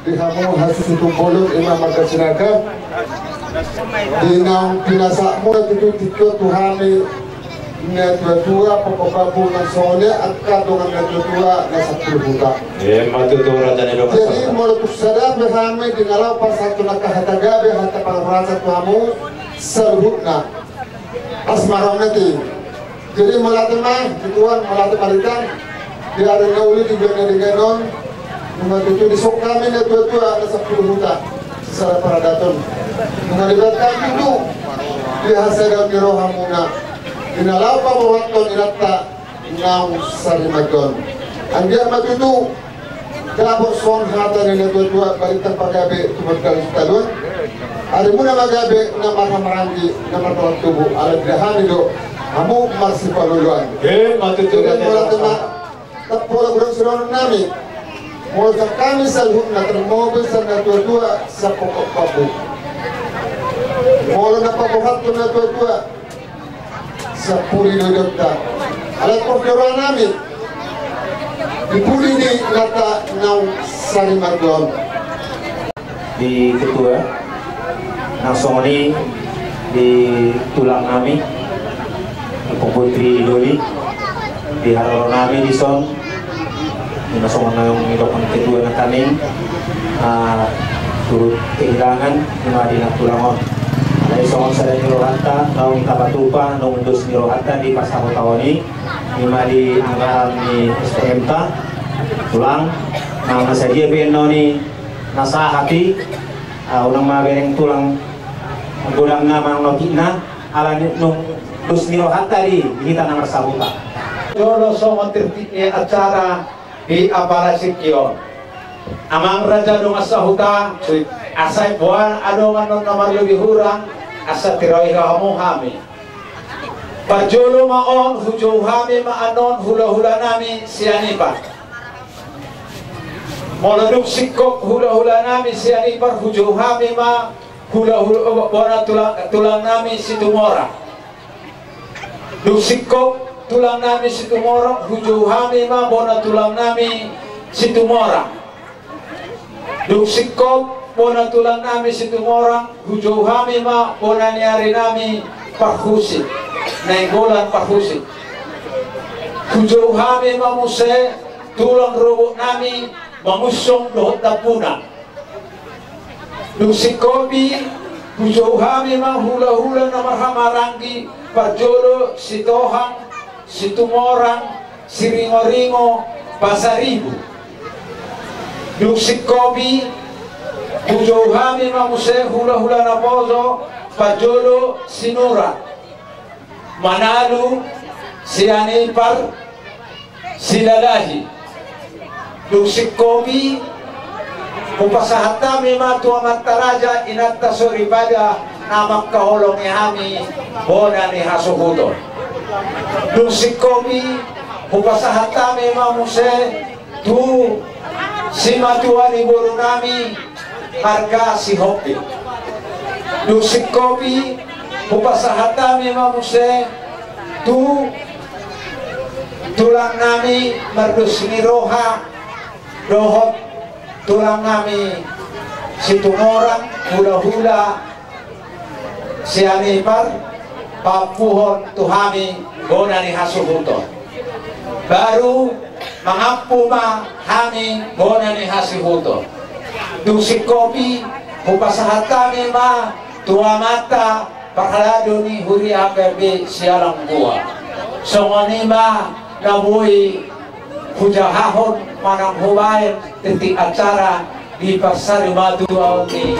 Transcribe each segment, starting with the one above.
dihamu hasil tumpulun imam magkasinagap dinang pinasakmo na tiyo tuhami na tua pagpapabu ng sole at kadungan na tua na sa pulubuta. Matutura dan ilo jadi mulatuk sadar behame dingalaw pa sa ito nakahataga behata pangrasa tuhamu sa luhut na asmaraw natin. Jadi melatih mah, tuan melatih palitan di ada ngauli di benar ganon mematutu di sok kami na tua na sa pulubuta secara paradaton mengalibatkan dulu di hasil dan rohamuna inalaw pa mawakton inatta ng sarimagon andiyan matutu kapos son hata nila tua balitang paggabi tumagkalis talon ada muna magabi na mahamaranggi na matawag tubo alam dahani do amu marsipaluluan matutu dan ilo tapos kurang suruh namin mau kami salhut na termobil sa natua sa pokok pabu mau na pabuhat ko natua sa puli dodota alat pokok namin dipuli ni nata ng sarimargon di ketua langsung ini di tulang kami Putri Doli di harapan kami di son langsung yung ilokon kedua na kaning turut kehilangan lima di tulangon ada isong sa nirohata naong kabatupa naong dos nirohata di pasako tawani lima di anggaran ni STM ta tulang na masadia beno ni nasa hati unang mabereng tulang gudang na manglokit na ala nung dos nirohata di kita nang rasabuta Jolo songo acara di Aparasikyo amang raja dong asahuta asai buan adongan non nomor lebih hurang asa tiroi kamu hami pajolo maon hujau hami maanon hula-hula nami sianipa moladuk sikok hula-hula nami sianipa hujau hami ma hula-hula bona tulang nami situmora duk sikok tulang nami situmora hujau hami ma bona tulang nami situmora duk sikop bona tulang nami situmora hujau hami ma bona niari nami parhusit nainggolan parhusit hujau hami ma muse tulang robok nami mangusong dohot tapunan duk sikopi hujau hami ma hula-hula na marhamaranggi parjolo sitohang situmorang siringo-ringo pasaribu duk sikopi hujau hami mamuse hula-hula na pozo pajolo sinura manalu sianipar silalahi duk sikopi Pupasahatami matua mataraja inatta soribada namak kaholong ihami bona ni hasuhudo duk sikopi pupasahatami mamuse tu si matua ni buru nami harga si hopi duk sikopi pupasahatami mamuse tu tulang nami mardus ni roha dohot tulang nami situmorang hula-hula sianipar papuhon tuhami bona ni hasuhuto baru mangampu ma hami bona ni hasuhuto dusik kopi hupasahatami ma tua mata pahalado ni huri aperbe sialang gua songoni ma nabui hujahahon manang hubayan titik acara di pasar madu ini.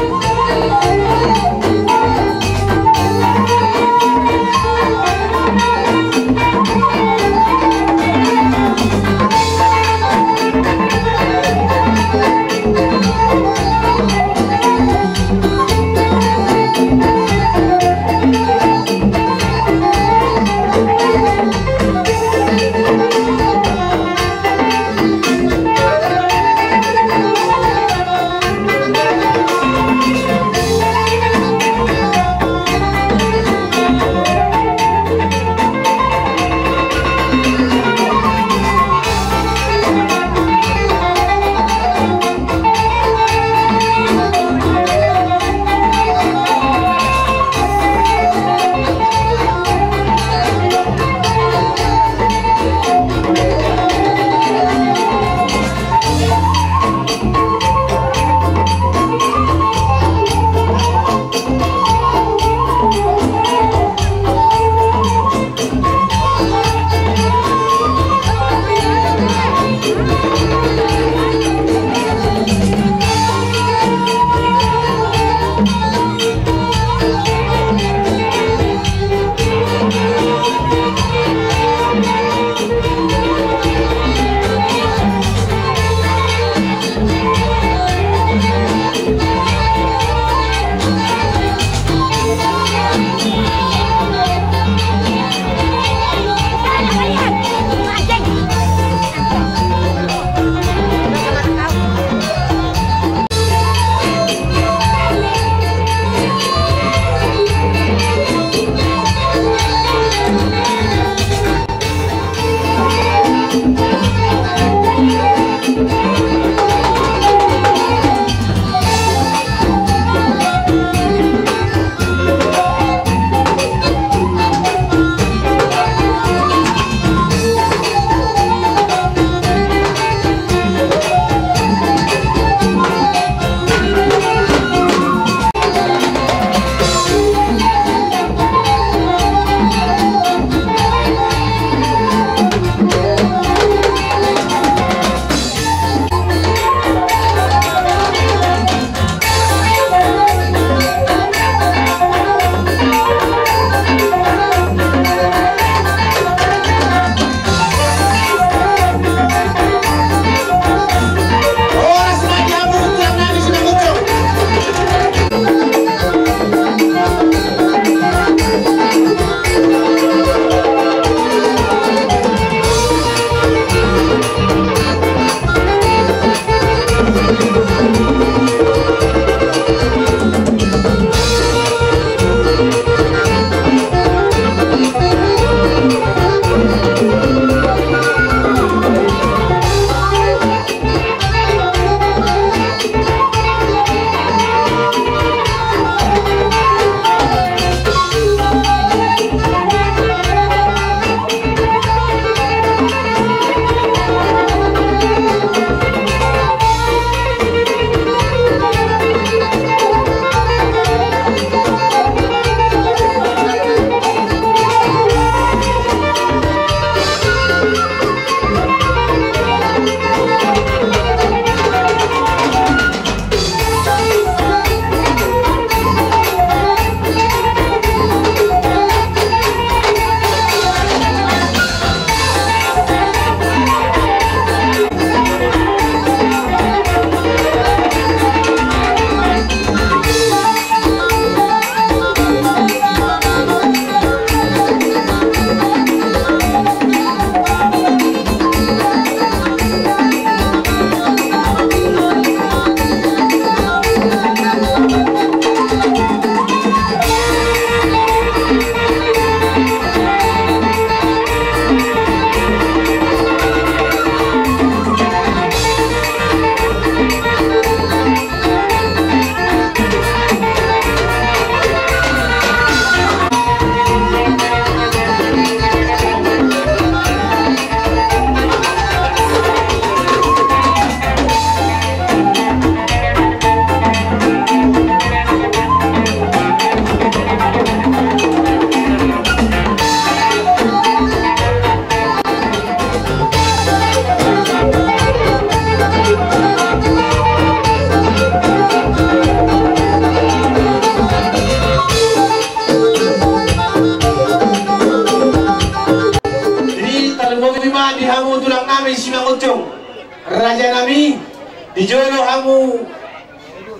hamu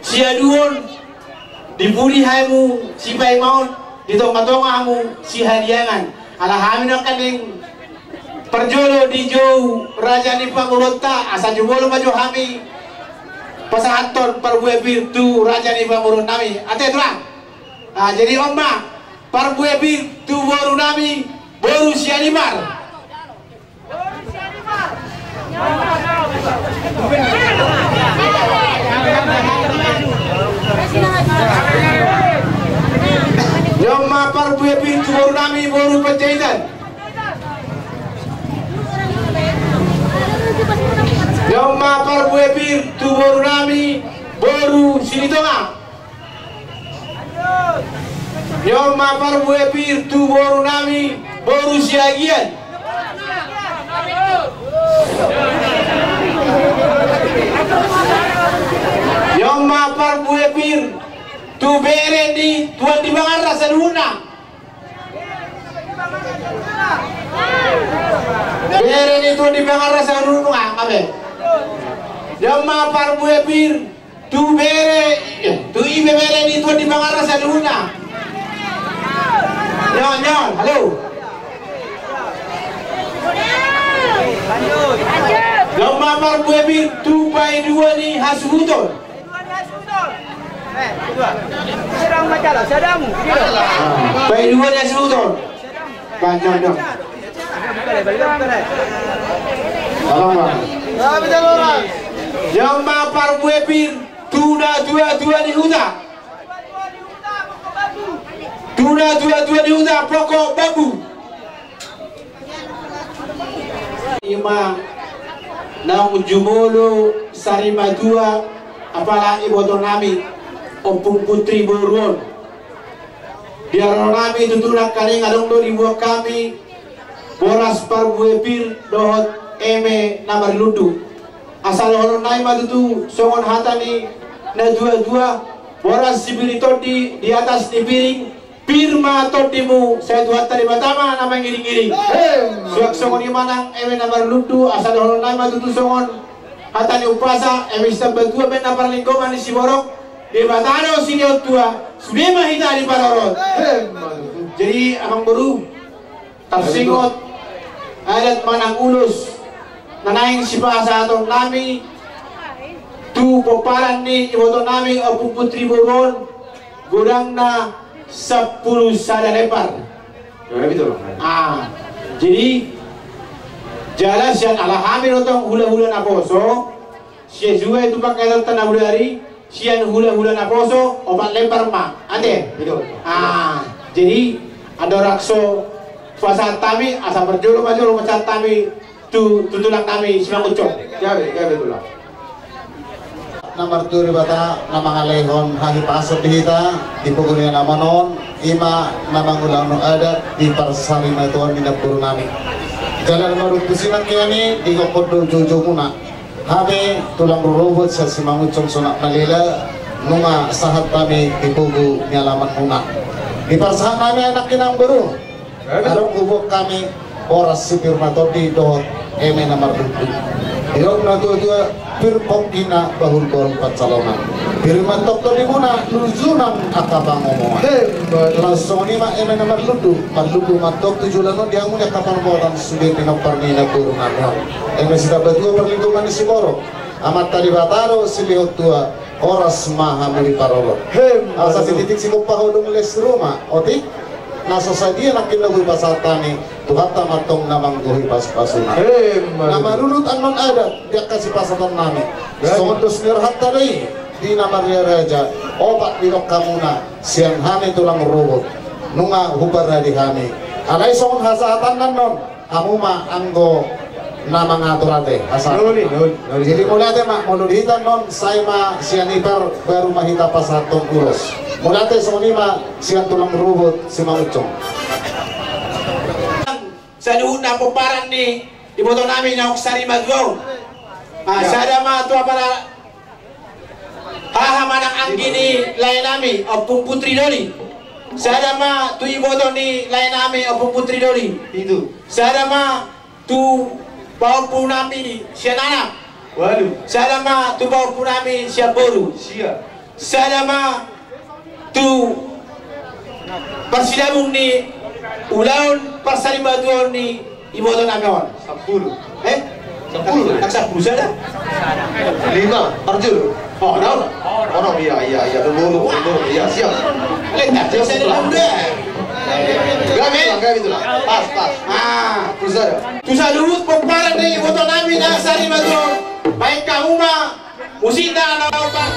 sia duon diburi hamu si bay maun ditonga-tonga hamu si hadiangan ala hamin ang kaning perjolo di jauh raja ni pangurunta asa jumolo maju hami pasangaton parbuebir tu raja ni pangurun nami ate tulang jadi omma parbuebir tu boru nami boru sianimar Yomma parbuebir tu boru nami boru penjahitan Yomma parbuebir tu boru nami boru sinitonga Yomma parbuebir tu boru nami boru siagian Yomma parbuebir tu bere di tuan di bangarra saluna bere di tuan di bangarra saluna ngabe Yomma parbuebir tu bere tu ibe bere di tuan di bangarra saluna nyon halo Yomma parbuebir tu pai dua ni hasudon sedang majalah sedang pai dua ni hasudon banyak dong Yomma parbuebir tuna dua ni huda tuna dua ni huda pokok babu ima nang jumolo sarima dua apala iboto nami opung putri boruon biar nami tutulak kaning adong do dibuat kami boras parbuebir dohot eme namar ludu asal orang naik madu songon hatani na dua boras sibirito di atas di piring pirma todimu saya tuhat tadi pertama nama ngiring-ngiring suak songon imanang eme namar ludu asal orang naik madu songon hatani upasa eme istabal dua ben namar lingkungan di siborok di batano sini tua sudah mahita di parorot jadi amang baru tersingot adat manang ulus nanaing si bahasa atong nami tu peparan ni iboto nami opung putri boron gudang na 10 sada lepar jadi jalan sian alhamdulillah otong hula-hula na poso siya juga itu pakai tanah budari sian hula-hula na poso obat lepar ma ate jadi ada rakso pasal kami asa berjolo majolo macam kami tutulang kami simang ucok gabe tulang Nomor 2 bata nama alehon hahi pasok dihita di pugulnya nama non ima nama ulang no ada di parsali na tuan di dapur nami jalan baru pusinan kiani di kokodo jojo muna habe tulang robot sa simang ucok sonak nalila nunga sahat kami di pugu nyalaman muna di parsahan nami anak kinang baru arong kubuk kami oras sipir matodi dohot eme nomor 2 Irong na dua pirpong kina bahul korong pacalonan. Pirman tokto di muna luzunang akabang omongan. Langsung ni mak eme nomor ludu matok 7 lanon dia munya kapal boran sudah pinopar ni na kurungan. Eme sida berdua perlindungan di Siboro. Amat tadi bataro silihot tua oras maha muli parolo. Asa titik sikop pahodong les rumah. Otik nasa sadia nakin lagu pasatani tuhat tamatong namang guhi pas-pasuna nama rulut anon adat dia kasih pasatan nami sondos nirhat tadi di nama ria raja obat birok kamuna siang hami tulang rubut nunga hubar di kami alai songon hasatan nanon amuma anggo nama ngaturate asal jadi mulai mak muluditan non saya ma siang ipar baru mahita pasaton ulos mulate sonima siang tulang rubut si maucong sa na peparan ni di boto namin na uksari magwaw sada ma tua para hahaman ang anggini lain nami opung putri doli sada ma tu iboto ni lain nami opung putri doli itu sada ma tu paupu nami siya nanak Waduh, Salama tu bau punami siap boru. siap. Salama tu persidabung ni ulaun persalimaduan ni ibu tu nagawan. 10. Eh? 10. Tak 10 saja. 5. Parjul. Oh, dah. Oh, iya. Berburu. Iya, siap. Letak saya dalam muda. Gak gitu lah. Pas. Ah, Pusara. tu salut pembaran ni ibu tu nami dah salimaduan. Baik kamu mah musida na pak.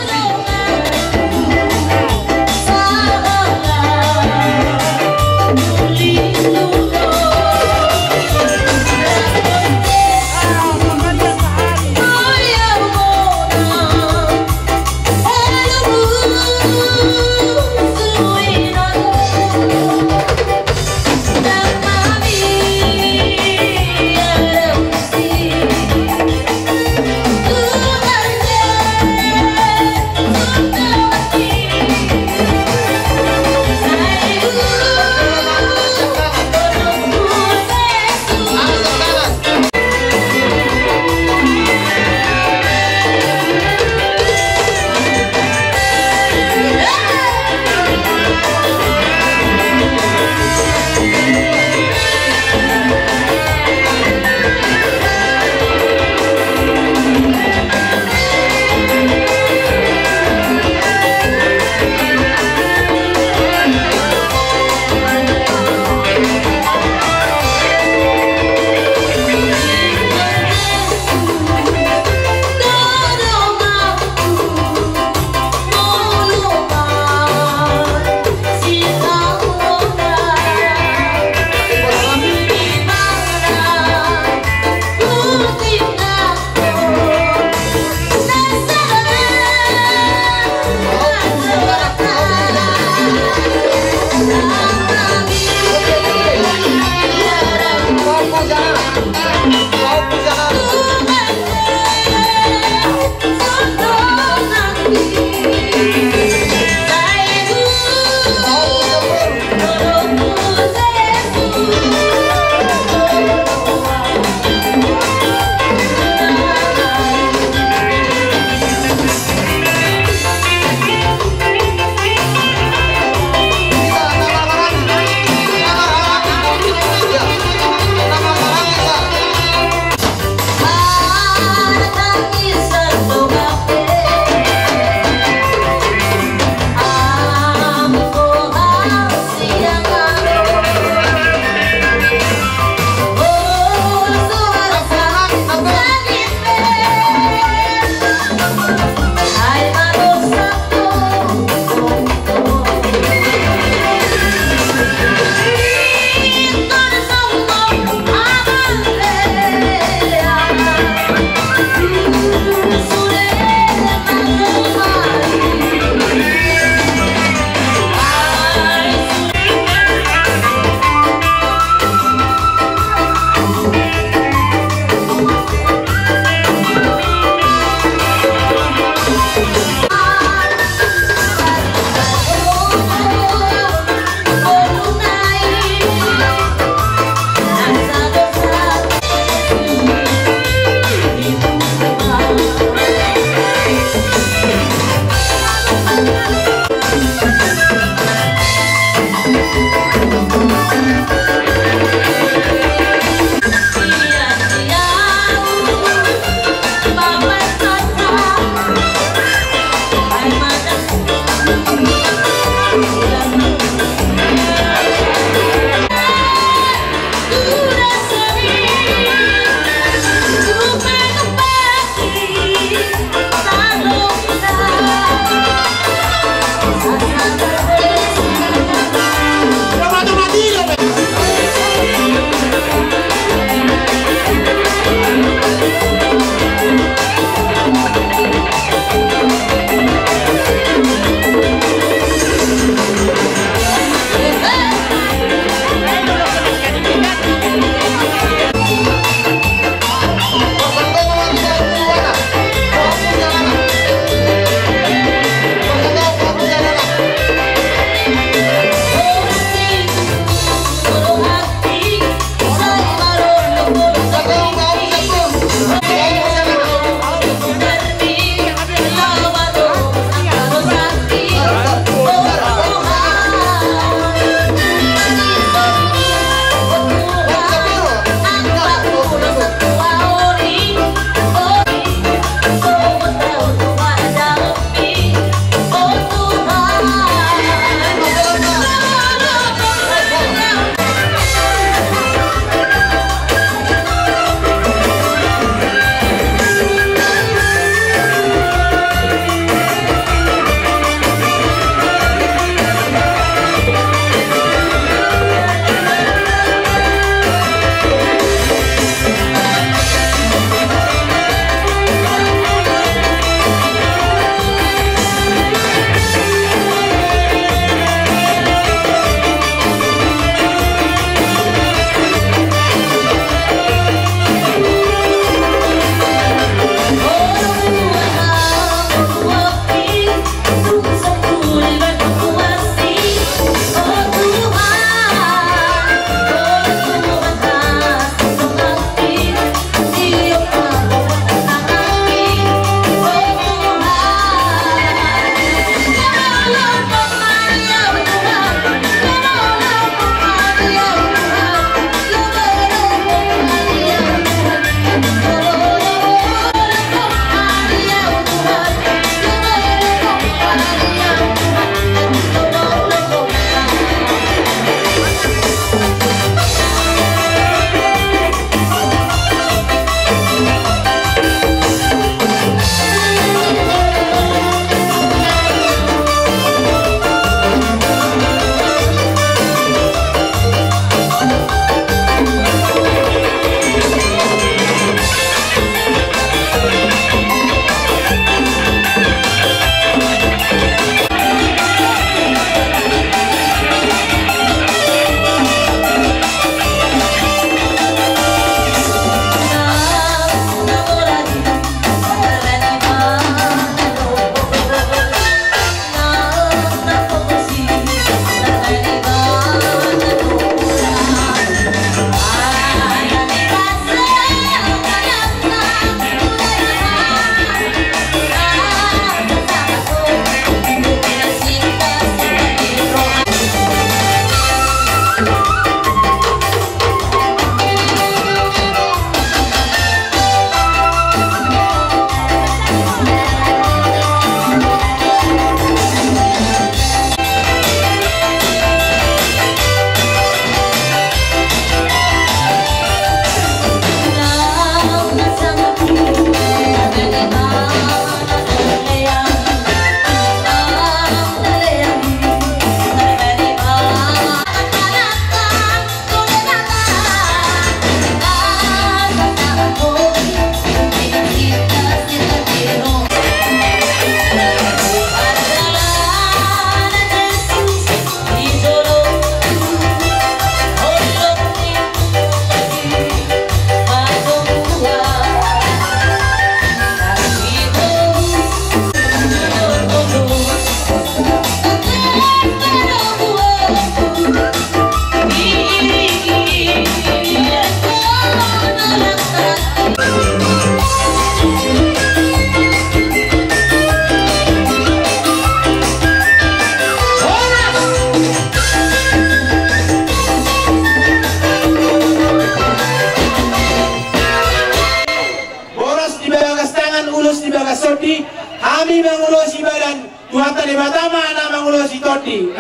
Tuhan tadi batama nama ulo si Todi.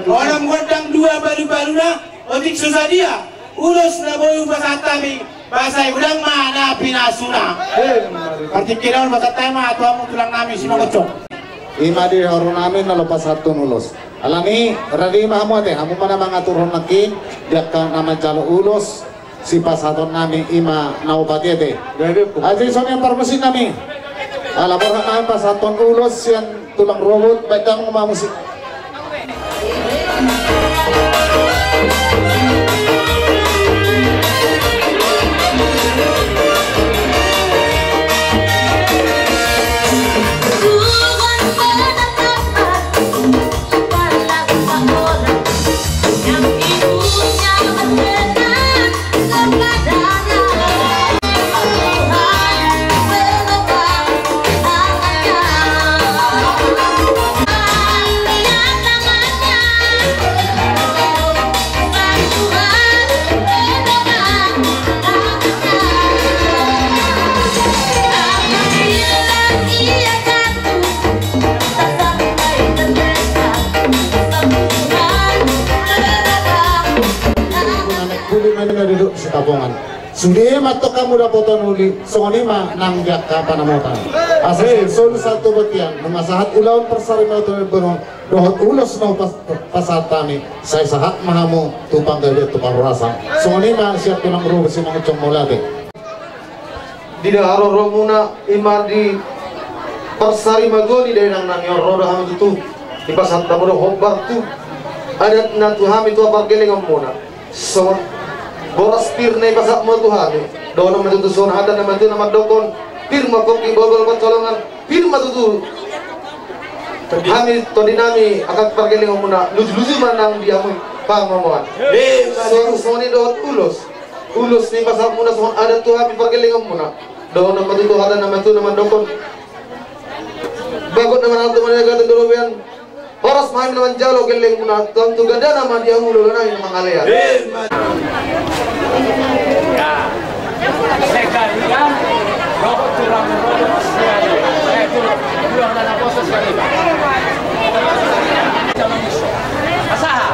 Orang gondang dua balu-balu na otik susah dia. Ulos na boyu pasatami bahasa udang mana pinasuna. Partikiran bakat tema tuamu tulang nami si mangocok. Ima di horun namin na lepas satu nulos. Alami radi mahamu ate hamu mana mangaturun nakin dia ka nama jalo ulos si pasaton nami ima naubati ate. Ati son yang permesin nami. Alam orang namin pasaton ulos yang tulang robot baik kang musik. Duduk sekapongan. Sudah matok kamu dapat nuli, soalnya mah nanggak kapan namotan. Asal sol satu betian, memasahat ulaun persari mauton beron, dohot ulos mau pasat tani. Saya sahat mahamu tupang gede tupang rasa. Soalnya mah siap tunang ruh si mangcong molade. Di daharo romuna imar di persari magoni dari nang roda ham itu di pasat tamu hobar tu ada natu ham itu apa geleng mona. So boras pir na ipasak mo Tuhan doon naman tutuson hada naman ito naman dokon pir makoki bobol pancolongan pir matutu kami to dinami akan pergeling muna luju-luju manang diamoy pangamuan so ni doon ulos ni pasak muna so ada Tuhan pergeling muna doon naman tutu hada naman ito naman dokon bagot naman ang tumanaga tundulubian Horas main naman jalo geleng muna tentu ganda nama dia mulu na yung mga alaya. Sekalian rokok tulang tulang dalam proses sekali. Masaha.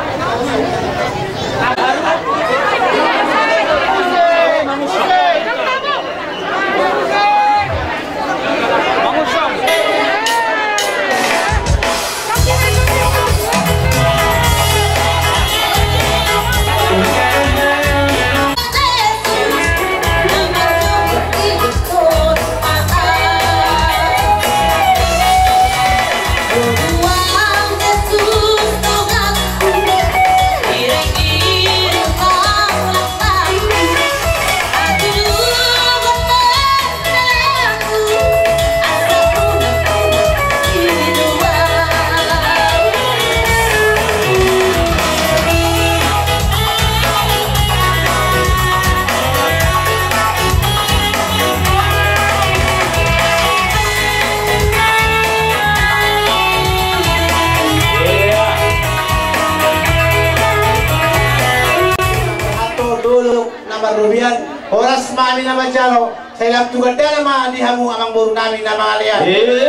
Horas mami naman jalo, saya lang tugan dala ma di hamu amang buru namin na mga liyan.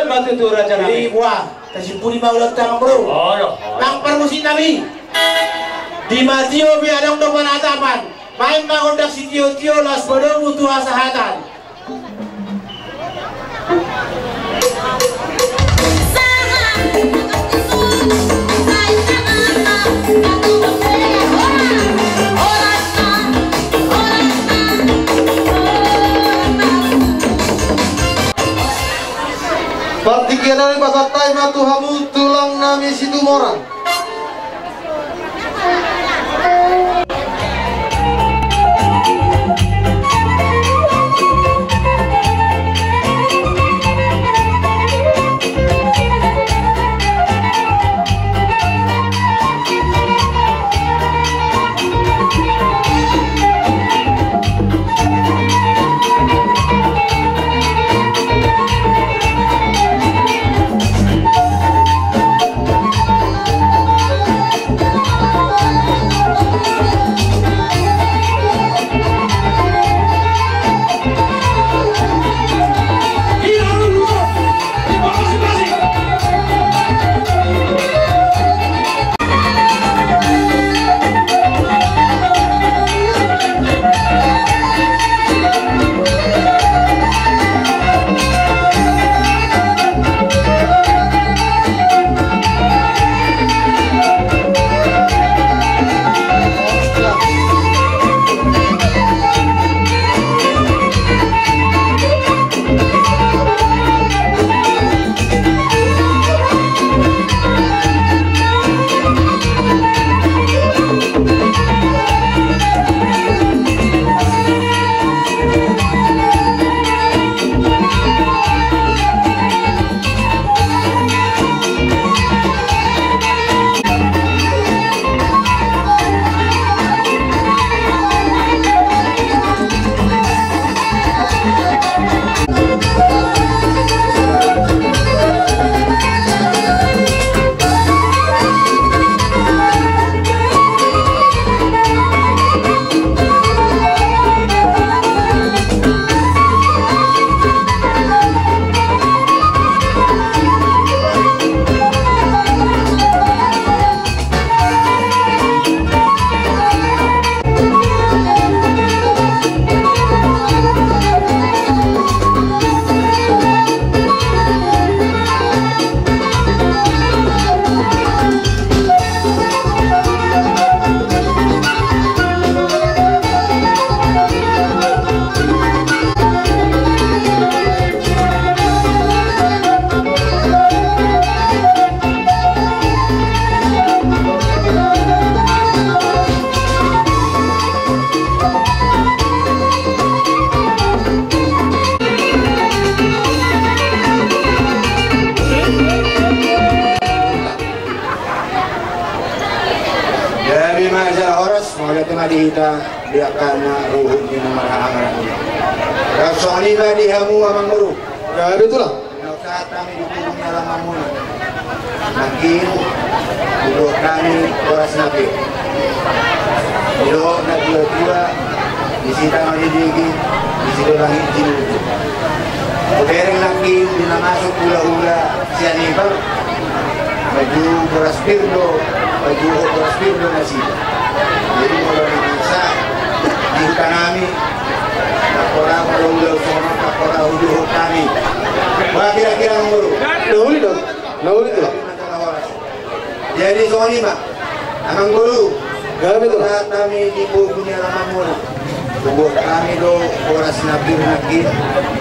Matutura dyan namin. Di buwa, kasi puni maulat tamang bro. Nang permusin namin. Di matiyo biadong do panatapan. Main magondak si tiyo-tiyo las bodo mutuha sa hatan. Partikiran pasatai matu hamu tulang nami situ morang. temadita dia kana ruhun di marahangan. Rasoni ba di hamu amang guru. Ya betul lah. Saat kami dukungnya lama muna. Makin duduk kami oras nabi. Ilo na dua di sita malidigi di situ langit jilu. Bereng lagi bila masuk hula-hula sianibar baju beras pirdo nasi. Jadi mulai bisa di hutan kami orang hula sama orang hulu kami. Wah kira-kira nguru. Nauli itu lah. Jadi soal ini mak, amang guru. Ya betul. Kami di punya lama mula. Tubuh kami do oras nabir nakit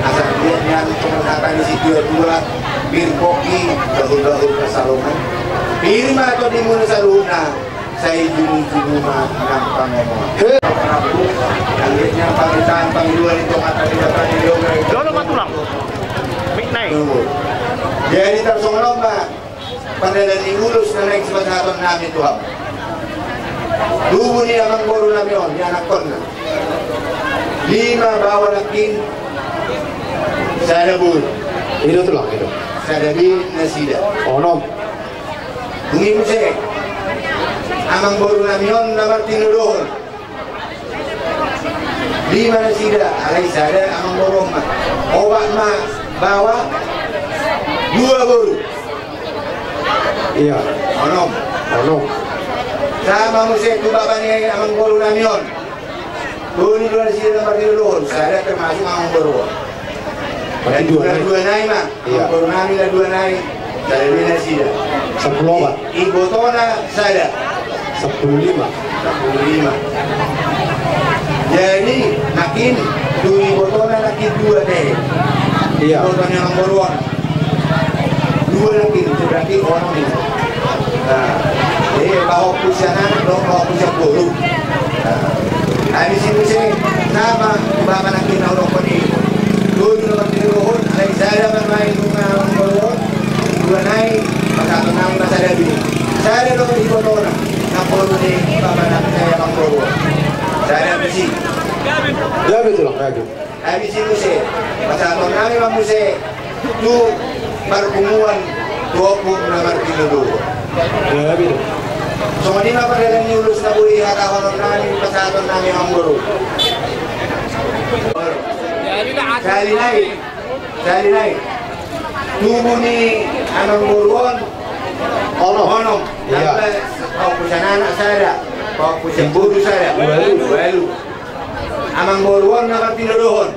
asal dia yang pengetahuan di situ dua bir koki dahul kesalungan bir mah atau di mana saluna saya juni mah gampang ngomong akhirnya pamitan panggilan itu kata tidak tadi Dolo matulang. Midnight. jadi tersongong mah pandalan diulus na naik sebenarnya namin Tuhan dulu ni amang guru namin ni anak korna 5 bawa nakin sa nabul. Ito lang, ito. Sa dabi na sida. Onom. Bungi mo siya. Amang boro namin yun naman tinulohon. 5 na sida. Alay sada amang boro ma. Oba ma bawa 2 boro. Iya. Onom. Sama mo siya tubaba niya amang boro namin yun. Dua sila naman tinulohon. Sada termasuk amang boro. Dan dua naik mah, baru namin na dua naik, dari na sila. 10 ba? Ibotona sada. 15. 15. Jadi makin dua ibotona makin dua deh. Iya. Ibotona nomor 1. Dua lagi berarti orang ini. Nah, jadi bawa pusanan, bawa pusak bolu. Habis itu saya sama bapak nak kena orang poni. Dulu naman tinulohon, alay sada man may mga ngolon, dua naik, pagkatunang nasa dabi. Sada naman ibotona, napolo ni bapak nak saya mangolon. Sada bisi. Ya betul lah, ya. Habis itu saya, pagkatunang namin mamuse, tu barpunguan, 20 naman tinulohon. Ya betul. So, hindi na padalang niulus na buhay hatawanon namin pasatong namin ang guru. Sali naik. Tubuh ni anong guruan. Onom. Iya. Kau punya anak saya, kau punya guru saya. Walu. Amang guruan na tinulohon.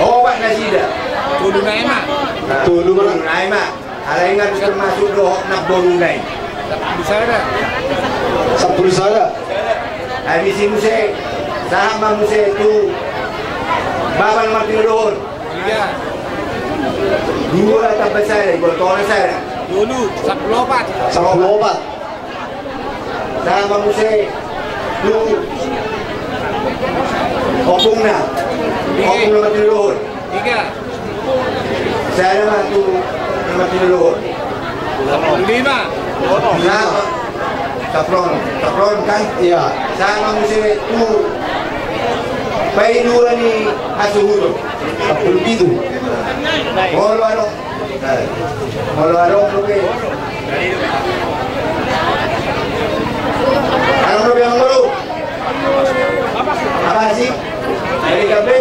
Obat na sida. Tulu na ema. Tulu na ema. Alay nga termasuk dohok na borunay. Sapul sada. Habisin mo siya. Sahama mo siya itu. Babal matinulohon. 2 tapat saya. Ibotona saya. Dulu 10 Sahama mo siya itu. Opong na matinulohon. 3. Saya naman itu na matinulohon. 5. Sapron kan? Iya. Sama mo siya itu. Painuan ni Asuhudo. 10. Molo ano? Lupi. Anong lupi ang molo? Apa sih? Dari gabi?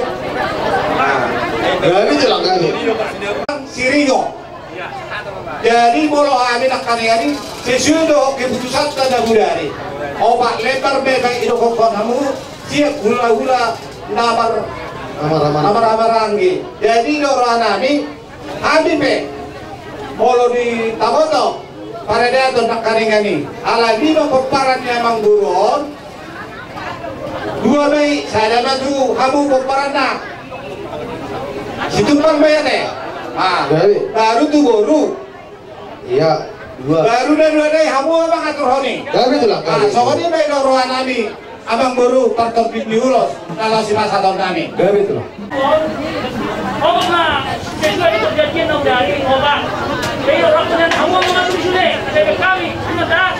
Ya betul lah, kan. Sirino. Jadi molo amin akani sesudo keputusan tanda budari. Obat lebar bega idokon kamu siap hula-hula namar anggi. Jadi orang nami be molo di tamoto pada dia tuh nak karingani. Ala lima pemparannya mangguron. 2 Mei saya dapat tu kamu pemparan nak. Situ pun bayar deh. Baru tu baru. Iya. 2. Baru dan 2 day kamu abang atur honi. Ya betul lah, kan. Soalnya baik rohan nami. Abang baru tertempit di ulos kalau si masa tahun kami. Ya betul lah. Obat mah, sesuai itu kejadian dari obat. Jadi orang punya kamu mengatur sudah, dari kami cuma dah.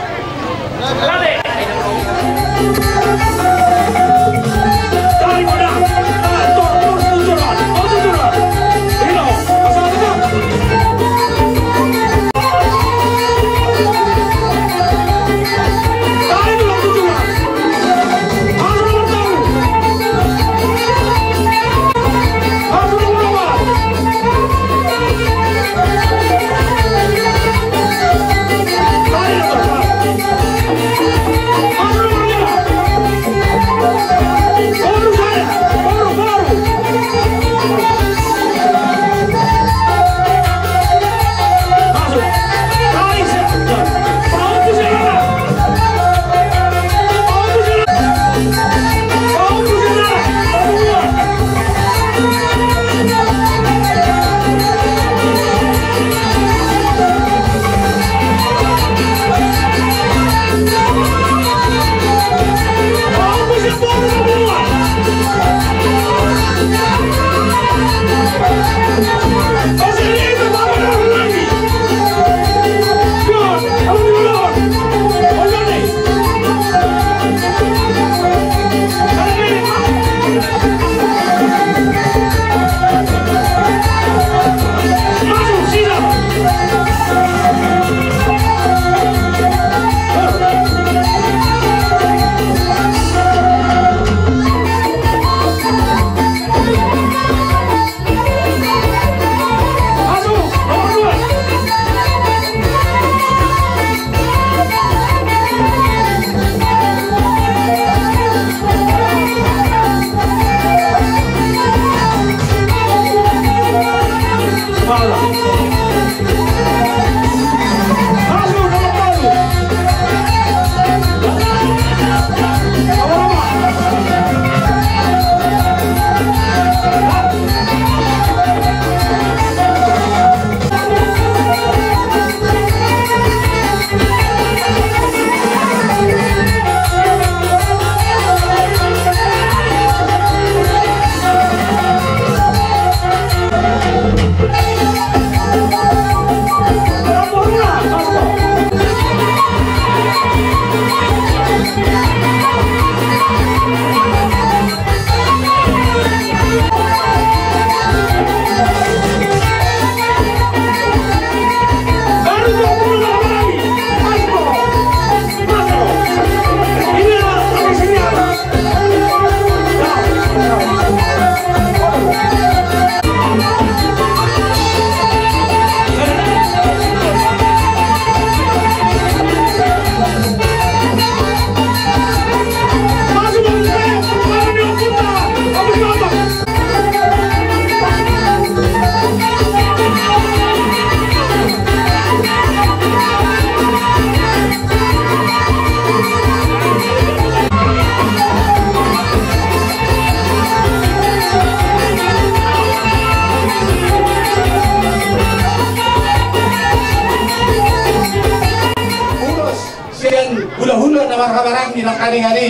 hula-hula na marang ni nakani-ngani.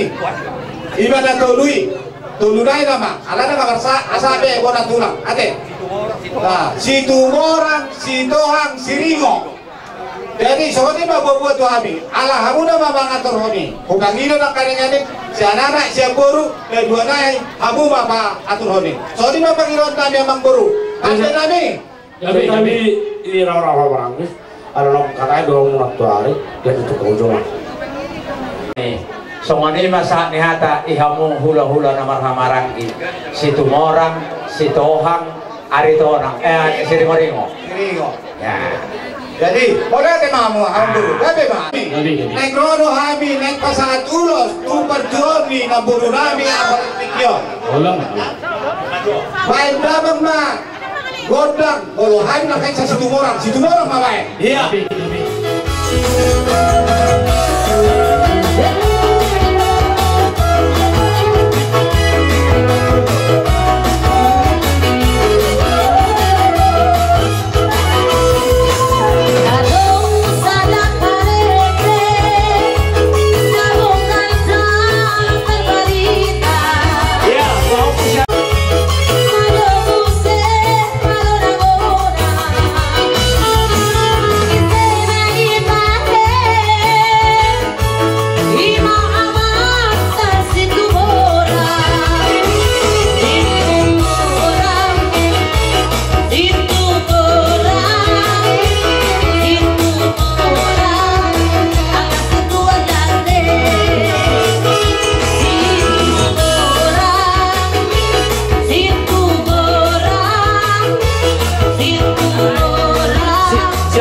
Iba na tuluray nama. Ala na kabarsa, asabi ko na tulang. Ate, si Tumorang, si Tohang, si Ringo. Jadi sohoni mabubuat kami. Allah hamuna mamangatur honi. Hukang ino na kaningani, si anak si guru, dan dua nai hamu mapa atur honi. Sohoni mapangiron kami amang guru. Ate kami. Jadi kami ini rawa-rawa barangis. Kalau katanya dua waktu hari dia tutup keujungan. Songoni masa nihata ihamu hula-hula namar hamarang si Tumorang, si Tohang, ari Torang, si Ringo. Ya. Jadi, boleh ke mamu ambu, tapi mami. Naik rono kami, naik pasangan ulos, tumpar joni, naburu nami apa pikir. Ulang. Baik damang ma, godang, bolo kami nak kaisa si Tumorang mamae. Iya.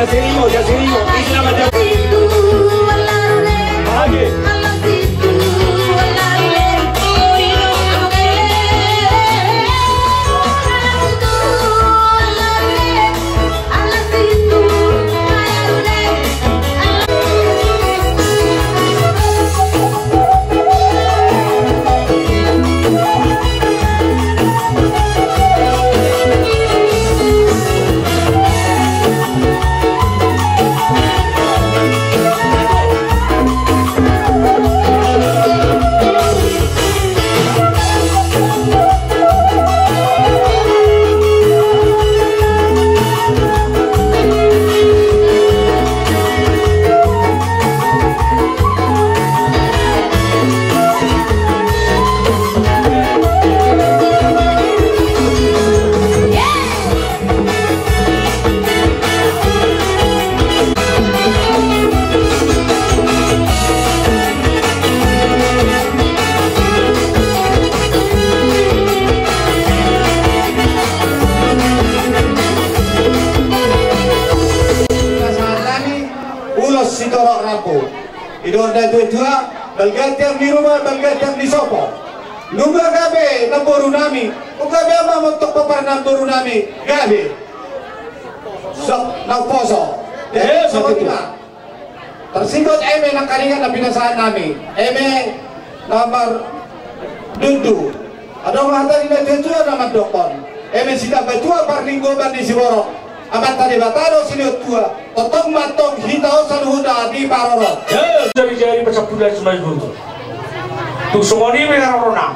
Jasilimo, Jasilimo. Ini nama Jasilimo. Lagi. Sitorok rapo idor dan dua balgatiam di rumah balgatiam di sopo nunggu gabe namboru nami ugabe ama untuk papar namboru nami gabe sok nangposo sokotima tersinggot eme nang kalingan na binasaan nami eme nomor dundu ada mata di dua nama dokon eme sida betua parlinggo bandi siborok amat tadi batado sini tua totong matong hitau saluhuda di paroro Jari-jari pasal bulan semai guntur tuh semua ini mereka ronang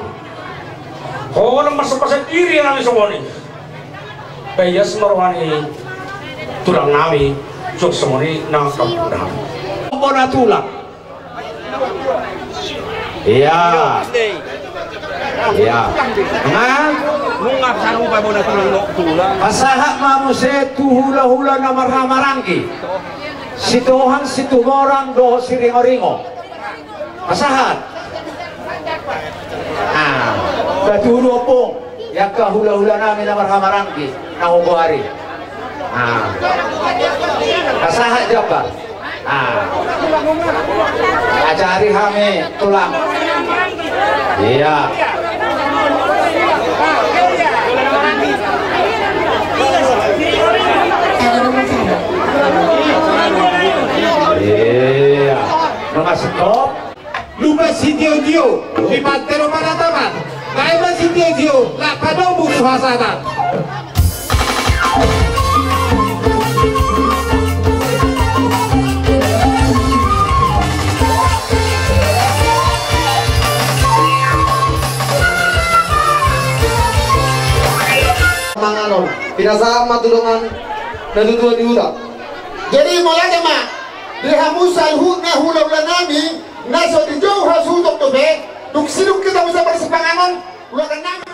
orang masa-masa diri yang nami semua ini kaya semerwani tulang nami cok semua ini nangkap udang pona tulang iya iya Mungap sarung pa mo na tulang. Asahak mamu se tuhula-hula na marhamarangki. Situhan situmorang do siringo-ringo. Asahat. Batulo po. Yaka hula-hula namin na marhamarangki. Nangubuhari. Asahat japa. Ajari kami tulang. Iya. Iya, nggak stop. lupa si Dio di pantero mana taman kaya si Dio lah padong buku hasana Manganon, pinasaan matulungan natutuan di hutan. Jadi mulai mah dihamusal huna hula hula nami naso di jauh hasutok to be duk siduk kita bisa bersepanganan ulah nami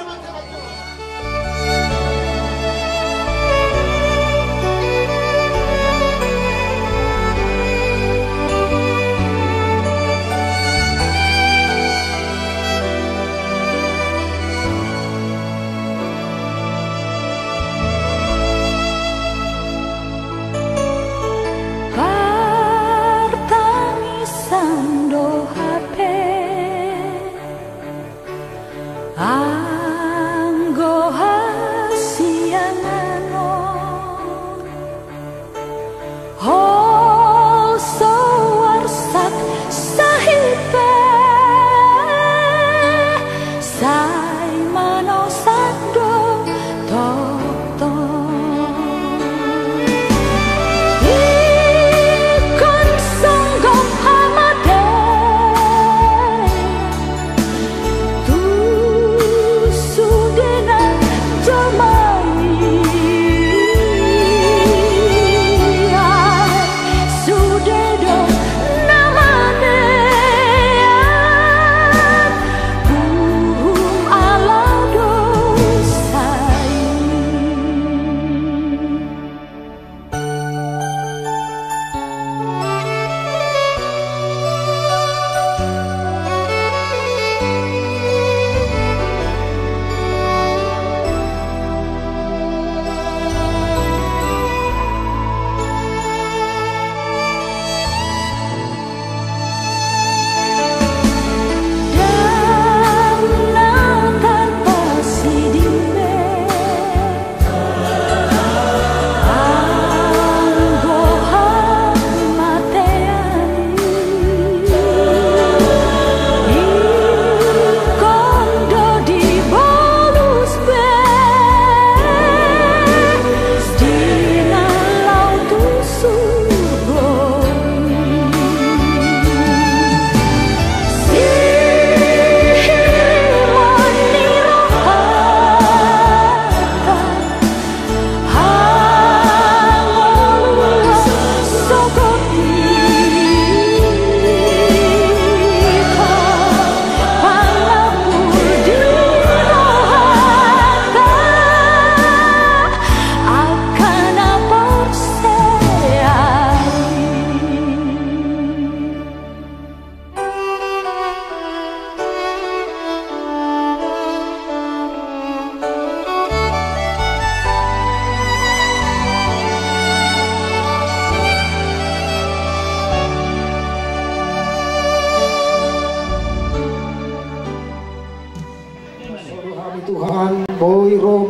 Ah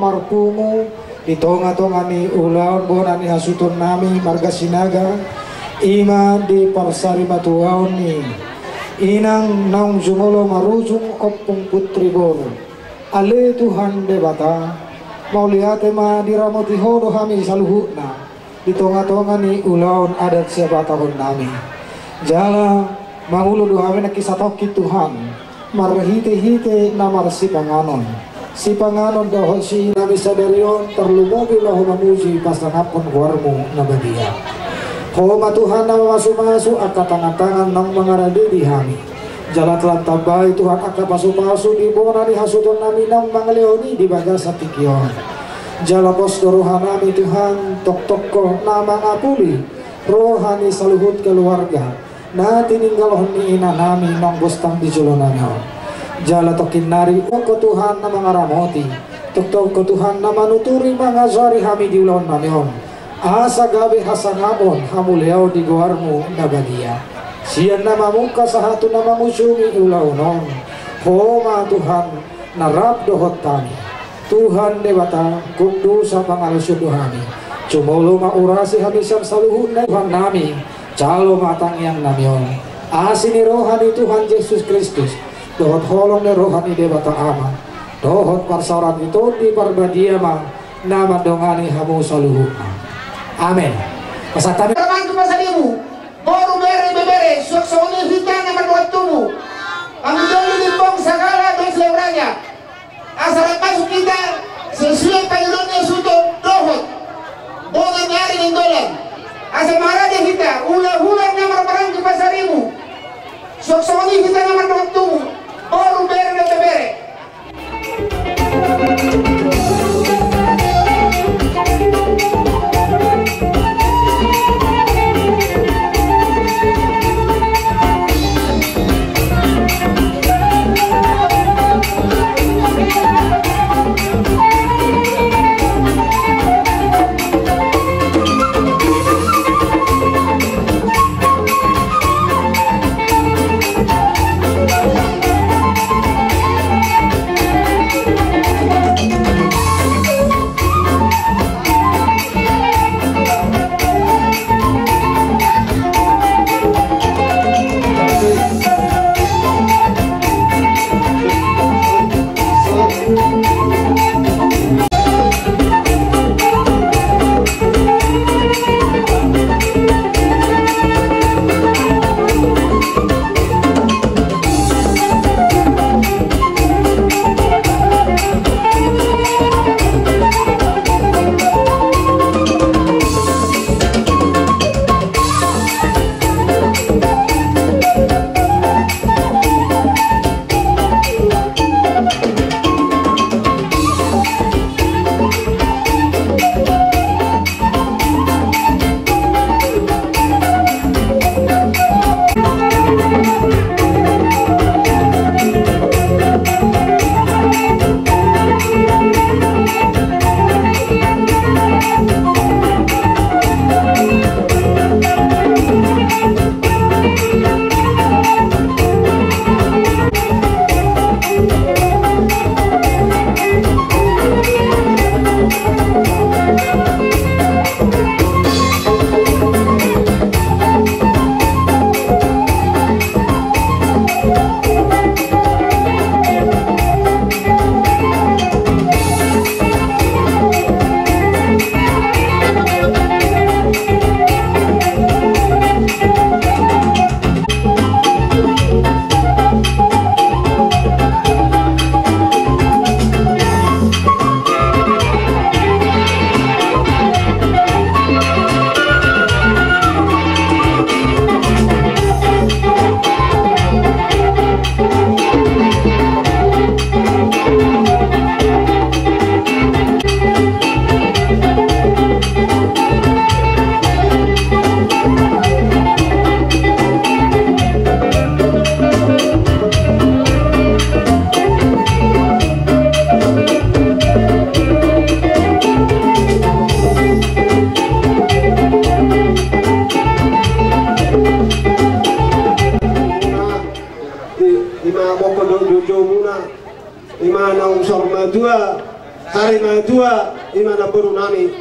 marpumu di tonga-tonga ni ulaon bona ni hasuton nami marga sinaga ima di parsari matuaon ni inang naung jumolo marujung opung putri bono ale Tuhan debata mau lihat ma diramoti hodo kami saluhutna di tonga-tonga ni ulaon adat siapa tahun nami jala mangulu duhawe na kisatoki Tuhan marhite-hite namar si panganon dahol si nami sadarion terlumugi lahu mamuji pasanapon warmu nabadia homa Tuhan nama masu-masu aka tangan-tangan nang mengaradi di hami jalat lantabai Tuhan aka pasu-pasu di bona di hasuton nami nang mangaleoni di bagasa tikion jala pos rohanami Tuhan tok-tokko nama ngapuli rohani saluhut keluarga na tininggalohon ni ina nami nang bustang di julonanyo jala tokin nari ko Tuhan na mga ramoti tok ko Tuhan na manuturi mga zari hami di ulon namion asa gabi hasangabon hamuleo di goarmu na bagia siyan na mamuka sa hatu na mamusumi ulaunon homa Tuhan na rabdohot tani Tuhan dewata kundu sa pangalusuduhami cumulo maurasi hamisan saluhun na Tuhan nami calo matang yang namion asini rohani Tuhan Yesus Kristus dohot holong ni rohani debata ama dohot parsaran itu di parbadia ma nama dongani hamu saluhun amin pasatami Terbantu pasarimu baru bere suksoni hitana berdotumu kami dulu di bong segala dos lebranya asal masuk kita sesuai panggilannya sudah dohot boleh nyari indolan asa marade kita ulah-ulah namar barang ke pasarimu sok-sokoni kita namar doktumu baru bere sari matua imana baru nami.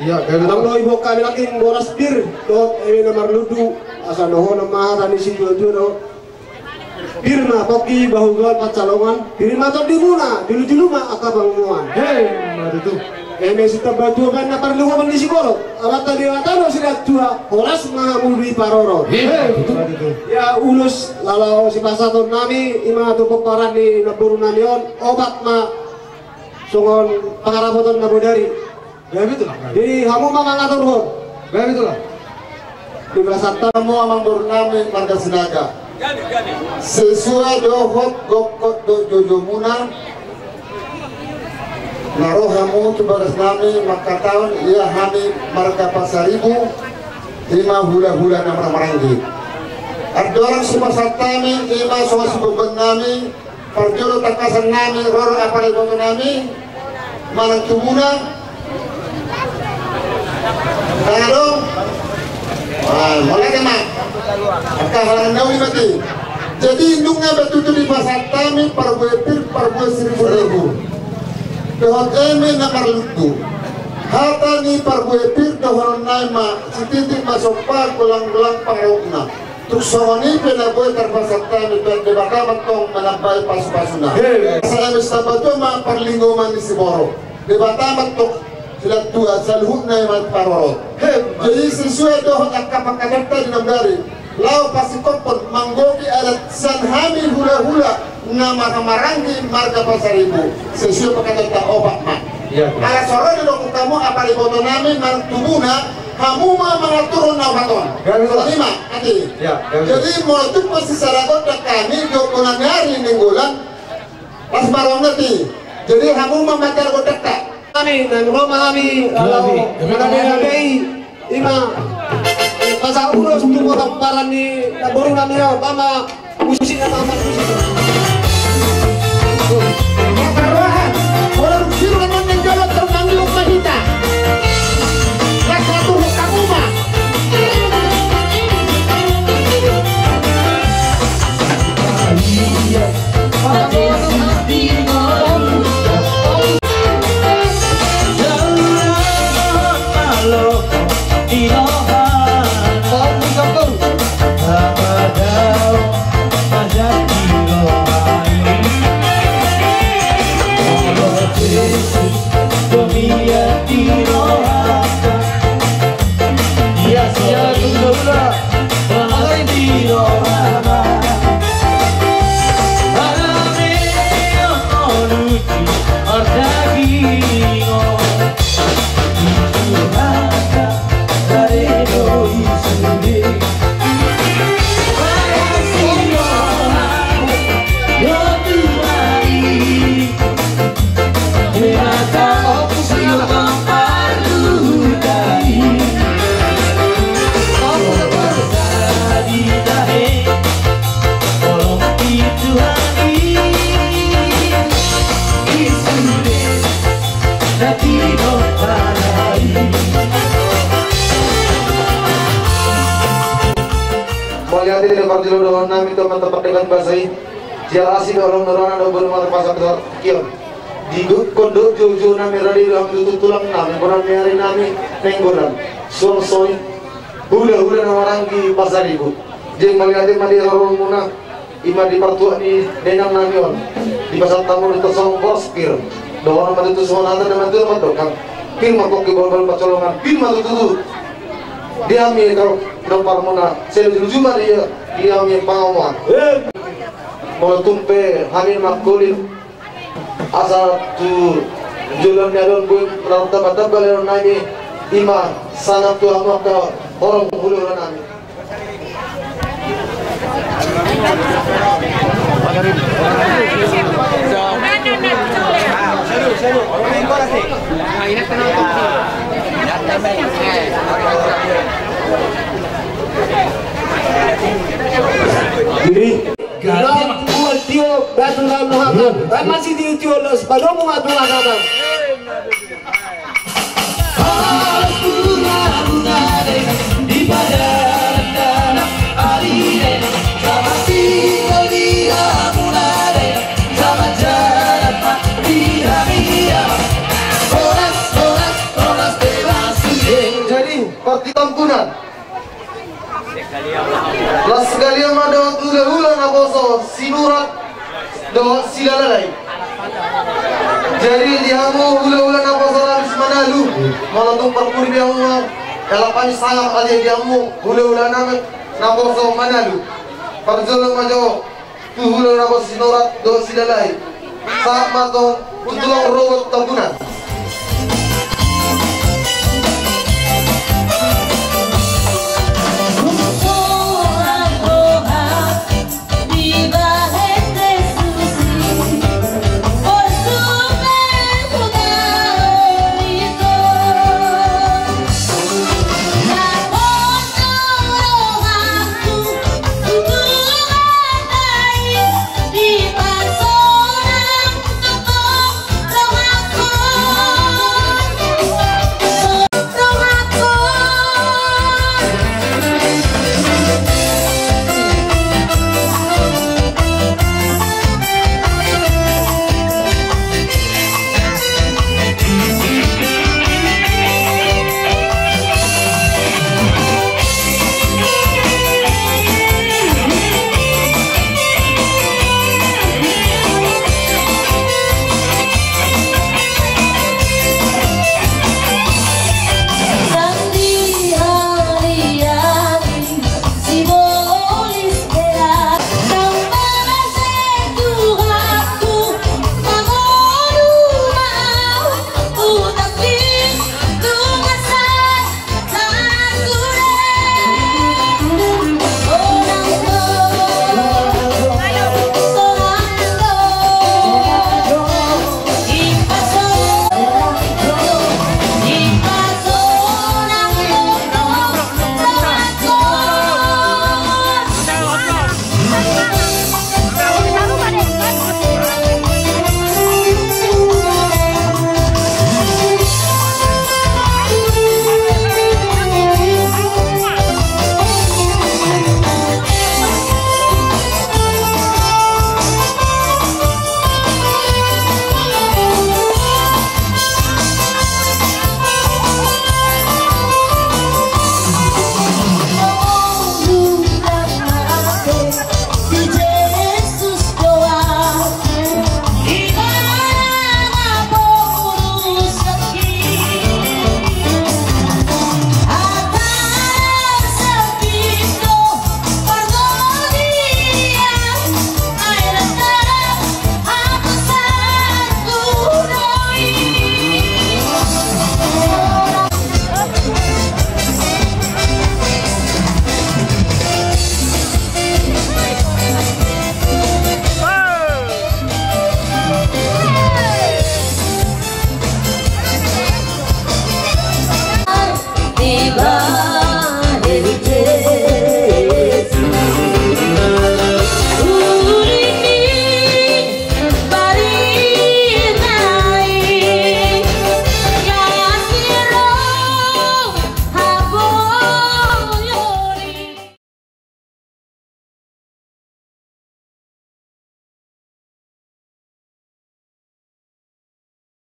Iya, kalau ibu kami lagi boras bir dot nomor ludu asal noho nama tani si dua Birma poki bahugan pacalongan birma to dimuna dulu mah akabanguan. Itu. Sita batu kan na perlu man di siguro. Awat tadi atano sila tua oras mga muli paroro. Ya ulus lalau si pasaton nami ima tu peparan ni naburu namion obat ma songon pangaraboton nabodari. Ya betul. Jadi kamu mah ngatur ho. Ya betul lah. Di pasar tamu amang bernami marga Sinaga. Sesuai dohot gokot do jojomuna naruh hamu tubagas nami maka tahun ia hami marga Pasaribu 5 hula-hula nama maranggi adorang semua satami 5 soal sebubeng nami perjuru takasan nami roro apalagi bangga nami manang tumuna dong mulai kemak kahalangan nawi mati jadi indungnya betul di pasar tami parbuepir 1.000 dohon eme namar lutu hata ni parbuepir dohon naima sititik masuk par kulang-kulang pangrokna tuk songoni penaboy terpasar tami dan debakaman tong menampai pas-pasuna saya mistabatu ma parlinggo mani siboro debakaman tong sila tua salhut naima parorot jadi sesuai dohon akamakadakta di nambari lau pasti kompon manggoki adat sanhami hula-hula nama kamarangi marga Pasaribu sesuai perkataan obat mak. Ala sore di doku kamu apa di foto nami martubuna kamu mah mengatur nawaton. Lima hati. Jadi mulai pasti saragot kami dokunan hari minggulan pas barang nanti. Jadi kamu mah matar godak tak. Kami nang Roma kami kalau mengadai ima pasal urus tu orang paran ni baru kami sama musik nama musik. Taruhan orang siruan yang menjolok terpanggil mahita rasa tuh kamu mah Malihat ini parjilo doang nami teman-teman dengan bahasa jalasi dorong dorongan do berumah pasang dor kion di kondok jojo nami radi doang tutulang nami koran nyari nami nenggolan soy hula orang di Pasaribu jeng malihat madi dorong muna ima di partua ni denang nami on di pasar tamu itu song bospir doang madi tu soal nanti dengan tu mandokang firma kok ke bol pacolongan firma tu dia mi kalau parmona selu cuma dia mi pangoman mau tumpe hamil makulin asal tu jualan nyadon pun rata mata balen nami ima sangat tu amak orang hulu nami Jadi kalau buat tio batu lalu hakan, kan masih di tio los baru mau batu hakan. Di badan tanah arire, sama tinggal dia mulai, sama jalan dia. tampunan. Las sekalian ada hula-hula na boso sinurat do silalay. Jadi diamu hula-hula na boso labis manalu. Malantung perkuri diamu kalapan sangat aja diamu hula-hula na boso manalu. Parjolo majo tu hula na boso sinurat do silalay. Saat matong tutulong robot tampunan.